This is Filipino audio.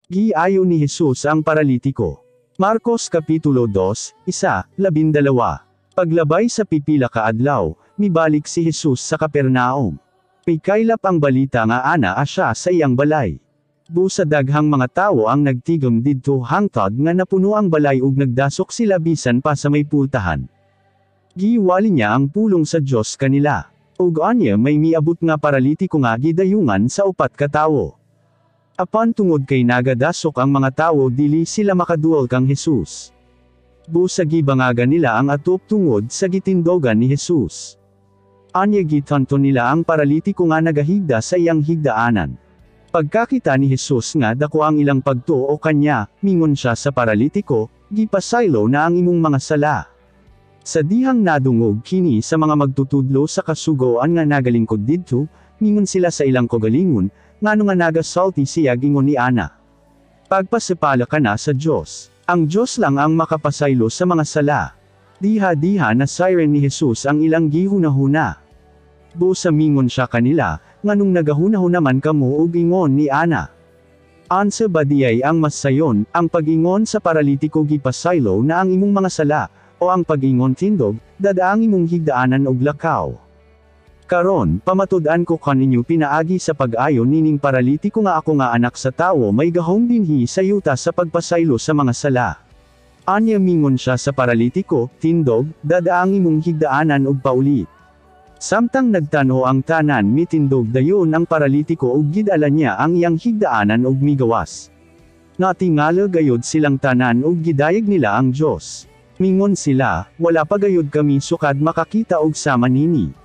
Giayo ni Jesus ang paralitiko. Marcos Kapitulo 2, 1:12. Paglabay sa pipila ka adlaw, mibalik si Jesus sa Capernaum. Pikaylap ang balita nga ana siya sa iyang balay. Busa daghang mga tawo ang nagtigom didto hangtod nga napuno ang balay ug nagdasok sila bisan pa sa may pultahan. Giwali niya ang pulong sa Dios kanila. Ug anya may miabot nga paralitiko nga gidayungan sa upat ka tawo. Apan tungod kay nagadasok ang mga tawo dili sila makaduol kang Jesus. Busa gibangagan nila ang atop tungod sa gitindogan ni Jesus. Anya gitanto nila ang paralitiko nga nagahigda sa iyang higdaanan. Pagkakita ni Jesus nga dako ang ilang pagtuo kanya, mingon siya sa paralitiko, gipasaylo na ang imong mga sala. Sa dihang nadungog kini sa mga magtutudlo sa kasugoan nga nagalingkod didto, mingon sila sa ilang kogalingon, ngano nga nagasalti siya gingon ni Ana. Pagpasipala ka na sa Diyos. Ang Diyos lang ang makapasaylo sa mga sala. Diha-diha na siren ni Jesus ang ilang gihunahuna. Busa mingon siya kanila, nganong nagahunahuna man kamo ug ingon ni Ana. Ansa badiyay ang masayon, ang pag-ingon sa paralitiko gipasaylo na ang imong mga sala, o ang pag-ingon tindog, dadaang imong higdaanan og lakaw. Karon, pamatud-an ko kaninyo pinaagi sa pag-ayo nining paralitiko nga ako nga anak sa tawo may gahom dinhi sa yuta sa pagpasaylo sa mga sala. Anya mingon siya sa paralitiko, tindog, dadaang imong higdaanan og paulit. Samtang nagtano ang tanan mitindog dayon ang paralitiko ug gidala niya ang iyang higdaanan og migawas. Natingala gayod silang tanan ug gidayeg nila ang Dios. Mingon sila, wala pa gayud kami sukad makakita og sama nini.